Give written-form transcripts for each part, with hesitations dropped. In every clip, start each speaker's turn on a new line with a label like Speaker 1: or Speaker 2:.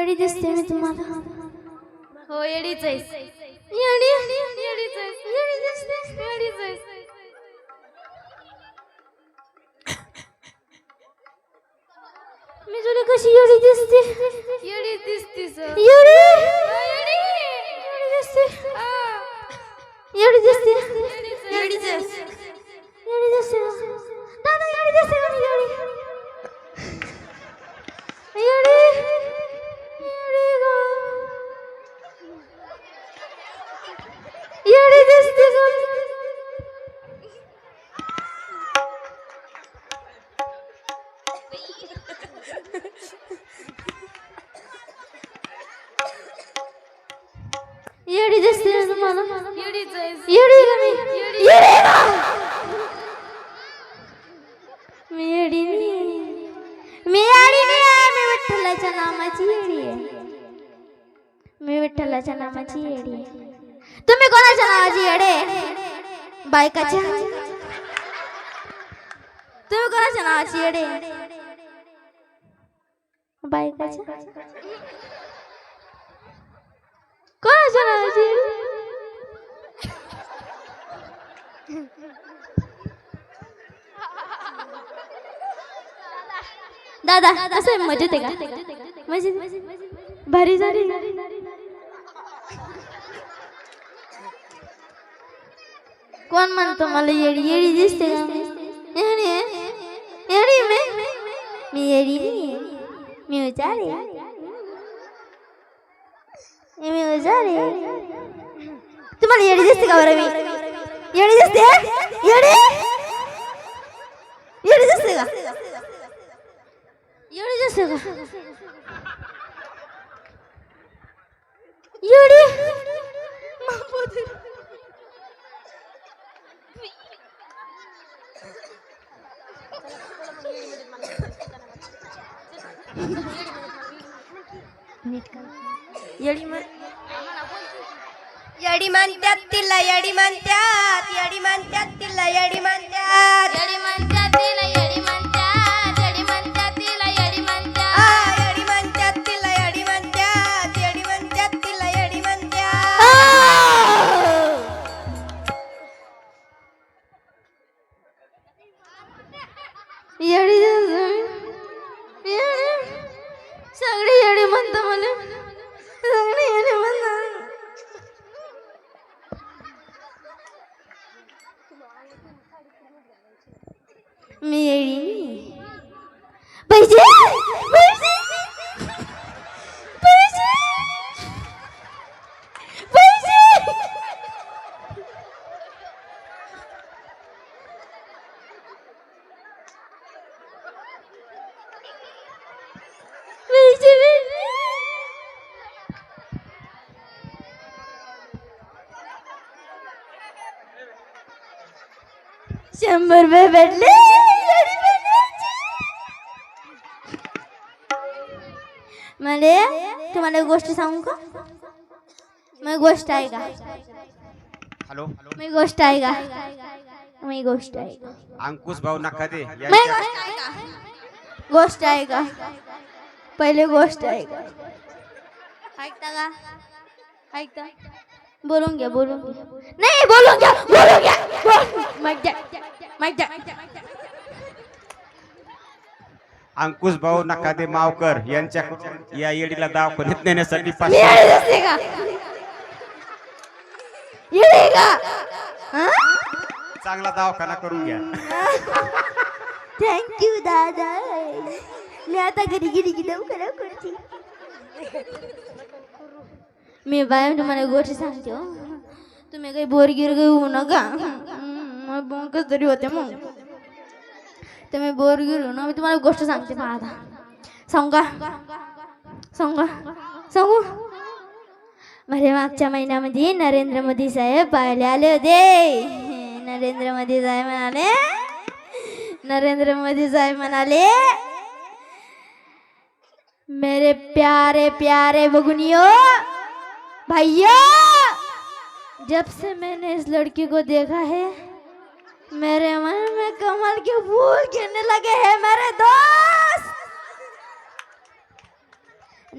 Speaker 1: येडी दिसते मी तुम्हाला.
Speaker 2: हो येडीच आहेस.
Speaker 1: येडी
Speaker 2: येडीच आहेस.
Speaker 1: येडी दिसते.
Speaker 2: येडीच आहेस.
Speaker 1: मी तुला कशी येडी दिसते?
Speaker 2: येडी दिसतीस.
Speaker 1: येडी
Speaker 2: येडी.
Speaker 1: येडी दिसते.
Speaker 2: हा.
Speaker 1: येडी दिसते.
Speaker 2: येडीच आहेस.
Speaker 1: येडी दिसते. दादा येडी दिसते का मी येडी? येडी येडी गं. येडी दिसते गं. येडी दिसते ना तुम्हाला?
Speaker 2: येडीच आहेस.
Speaker 1: येडी का मी? येडी का? मी येडी नाही. मी येडी नाही आहे. मी विठ्ठलाच्या नामाची येडी आहे. मी विठ्ठलाच्या नामाची येडी आहे. तुम्ही कोणाच्या नावाची येडे? बायकाच्या. तुम्ही कोणाच्या नावाची येडे? बायकाच्या. कोणाच्या नावाची येडे? दादा कसं आहे? मजेत आहे का? मजेत भारी झाली. कोण म्हणतो मला येडी? येडी दिसते का? येडी आहे? येडी मी येडी नाही. मी हुशार आहे. मी हुशार आहे. तुम्हाला येडी दिसते का बरं? मी येडी दिसते? येडी येडी दिसते का? येडी दिसते का? येडी
Speaker 2: येडी म्हणतात तिला येडी म्हणतात. येडी म्हणतात तिला येडी म्हणतात. येडी म्हणतात तिला येडी म्हणतात. येडी म्हणतात तिला येडी म्हणतात. येडी म्हणतात तिला येडी म्हणतात. येडी म्हणतात तिला येडी म्हणतात.
Speaker 1: येडी सगळे येडी म्हणतो मला. सगळे येडी म्हणतात. मी येडी. पैसे पैसे पैसे पैसे ₹100 भेटले. मला तुम्हाला एक गोष्ट सांगू का? मी गोष्ट आहे का?
Speaker 3: हॅलो
Speaker 1: मी गोष्ट आहे का? मी गोष्ट आहे का?
Speaker 3: अंकुश भाऊ नका दे
Speaker 1: मी गोष्ट आहे का? गोष्ट आहे का? पहिले गोष्ट आहे का? ऐकता का? ऐकता? बोलून घ्या. नाही बोलून घ्या.
Speaker 3: अंकुश भाऊ नका दे मावकर यांच्या या येडीला दवाखान्यात नेण्यासाठी
Speaker 1: मी येडी दिसते का? येडी का?
Speaker 3: चांगला दवाखाना करून घ्या.
Speaker 1: थँक्यू दादा. मी आता घरी गेली दवाखाना करते. मी बाय तुम्हाला गोष्ट सांगते हो. तुम्ही काही बोरगिर घेऊ नका. मग कस तरी होते. मग तुम्ही बोरगिर होऊ ना. मी तुम्हाला गोष्ट सांगते. आता सांगू माझ्या मागच्या महिन्यामध्ये नरेंद्र मोदी साहेब पाहायला आले होते. नरेंद्र मोदी साहेब म्हणाले मेरे प्यारे प्यारे बगुनियो भाइयों, जब से मैंने इस लड़की को देखा है मेरे मन में कमल के फूल खिलने लगे हैं मेरे दोस्त.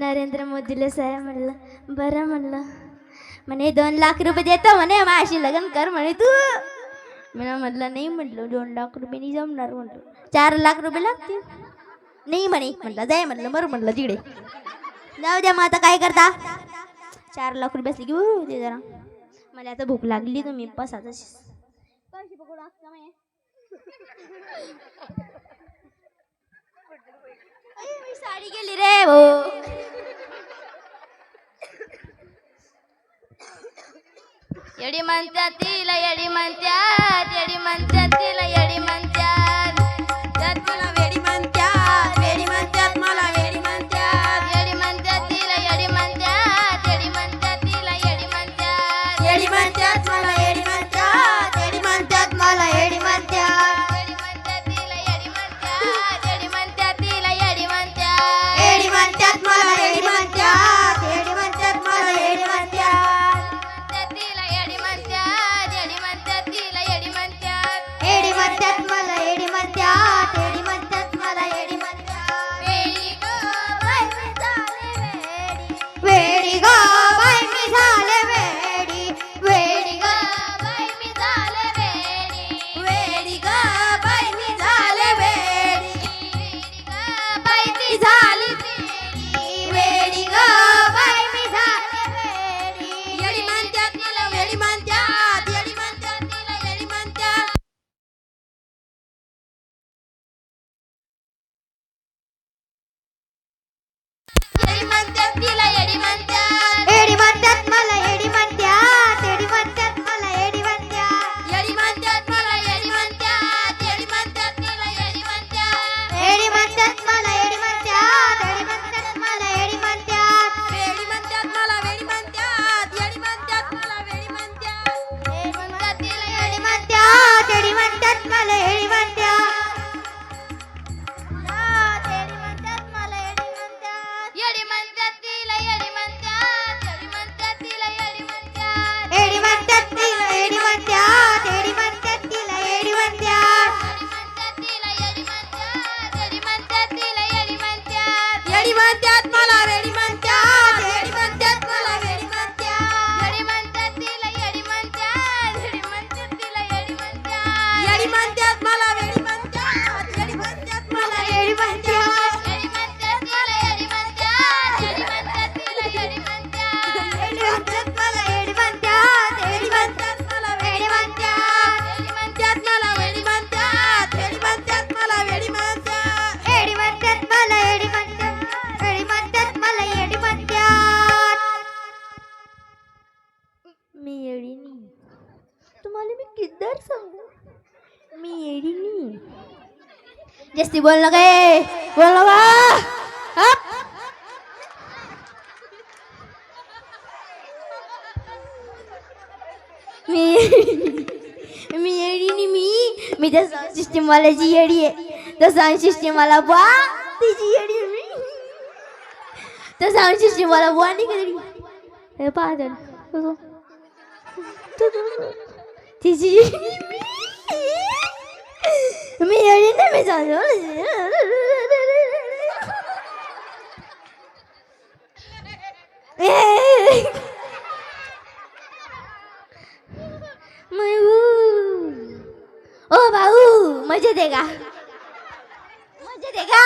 Speaker 1: नरेंद्र मोदीला साहेब म्हणलं बरं म्हणलं म्हणे 2 लाख रुपये देतो म्हणे माझ्याशी लग्न कर म्हणे तू. मला म्हटलं नाही म्हटलं 2 लाख रुपये नाही जमणार म्हटलं 4 लाख रुपये लागतील. नाही म्हणे म्हटलं जाय म्हटलं बरं म्हटलं तिकडे जाऊ द्या मग आता काय करता 4 लाख रुपये असले की होते जरा. मला आता भूक लागली तुम्ही पसाच मी साडी गेली रे भाऊ.
Speaker 2: येडी म्हणत्यात तिला येडी म्हणत्यात येडी म्हणत्यात तिला येडी म्हणत्यात त्यात मला वेडी म्हणत्यात वेडी म्हणत्यात मला वेडी म्हणत्यात येडी म्हणत्यात तिला येडी म्हणत्यात येडी म्हणत्यात तिला येडी म्हणत्यात येडी म्हणत्यात मला येडी म्हणत्यात येडी म्हणत्यात मला येडी म्हणत्यात येडी म्हणत्यात तिला येडी म्हणत्यात येडी म्हणत्यात तिला येडी म्हणत्यात येडी म्हणत्यात मला येडी म्हणत्यात येडी म्हणत्यात मला येडी म्हणत्यात येडी म्हणत्यात मला येडी म्हणत्यात येडी म्हणत्यात मला येडी म्हणत्यात वेडी ग बाई मी झाले वेडी वेडी ग बाई मी झाले वेडी वेडी ग बाई मी झाले वेडी बाई मी झाली वेडी ग बाई मी झाले वेडी येडी म्हणत्यात मला वेडी म्हणत्यात येडी म्हणत्यात तिला येडी म्हणत्यात येडी म्हणत्यात तिला येडी म्हणत्यात येडी म्हणत्यात मला येडी म्हणत्यात येडी म्हणत्यात मला येडी म्हणत्यात येडी म्हणत्यात मला येडी म्हणत्यात येडी म्हणत्यात तिला येडी म्हणत्यात येडी म्हणत्यात मला येडी म्हणत्यात येडी म्हणत्यात मला येडी म्हणत्यात येडी म्हणत्यात मला वेडी म्हणत्यात येडी म्हणत्यात मला वेडी म्हणत्यात येडी म्हणत्यात तिला येडी म्हणत्यात येडी म्हणत्यात मला येडी म्हणत्यात येडी म्हणत्यात तिला येडी म्हणत्यात येडी म्हणत्यात तिला येडी म्हणत्यात येडी म्हणत्यात तिला येडी म्हणत्यात येडी म्हणत्यात तिला येडी म्हणत्यात येडी म्हणत्यात तिला येडी म्हणत्यात येडी म्हणत्यात मला वेडी म्हणत्यात येडी म्हणत्यात मला वेडी म्हणत्यात येडी म्हणत्यात तिला येडी म्हणत्यात येडी म्हणत्यात तिला येडी म्हणत्यात येडी म्हणत्यात मला वेडी म्हणत्यात येडी म्हणत्यात मला येडी म्हणत्यात येडी म्हणत्यात तिला येडी म्हणत्यात येडी म्हणत्यात तिला येडी म्हणत्यात येडी म्हणत्यात मला येडी म्हणत्यात येडी म्हणत्यात मला वेडी म्हणत्यात येडी म्हणत्यात मला वेडी म्हणत्यात येडी म्हणत्यात मला वेडी म्हणत्यात येडी म्हणत्यात मला येडी म्हणत्यात येडी म्हणत्यात मला येडी म्हणत्यात.
Speaker 1: मी येडी नाही तुम्हाला मी किद्दार सांगू मी येडी नाही. जास्ती बोल काय बोल बा हप. मी मी येडी नाही मी त्या साऊंड सिस्टीम वाल्याची येडी आहे. त्या साऊंड सिस्टीम वाला बा तिची येडी आहे मी. त्या साऊंड सिस्टीम वाला बुवा नाही कधी हे पाहत तिची मी येडी नाही मी सांगतो. ओ भाऊ मजा देगा मजा देगा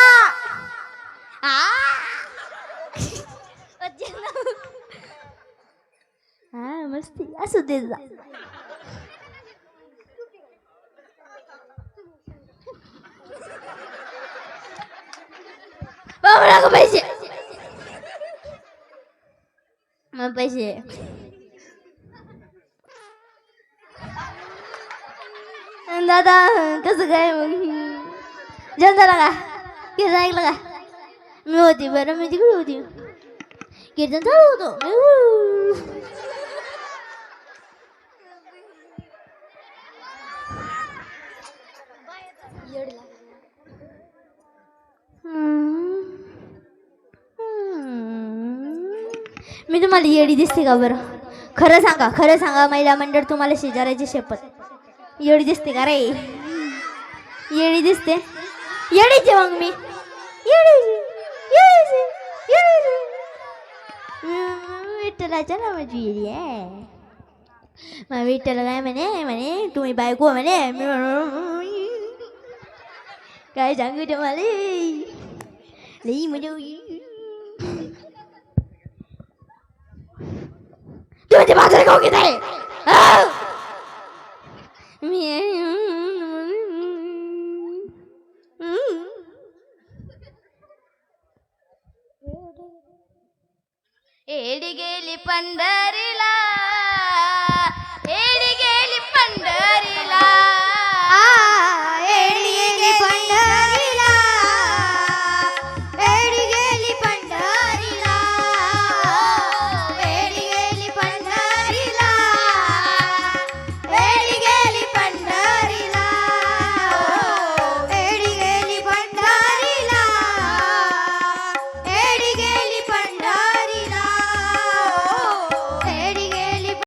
Speaker 1: हा मस्ती असू दे जा. बाबा को पैसे मग पैसे दादा कसं काय मग जनता लागा कीर्तन ऐकलं का मी होती बरं मी तिकडे होती कीर्तन चालू होतो मी तुम्हाला येडी दिसते का बरं खरं सांगा महिला मंडळ तुम्हाला शेजाऱ्याची शपथ येडी दिसते का रे येडी दिसते येडीचे मग मी येडीची येडीची येडीची विठ्ठलाच्या नावाची येडी आहे. मग विठ्ठल काय म्हणे म्हणे तुम्ही बायको म्हणे काय सांगू तुम्हाला लई म्हणजे तुम्ही ते बाजार गाव घेत आहे
Speaker 2: एडी गेली पंढरी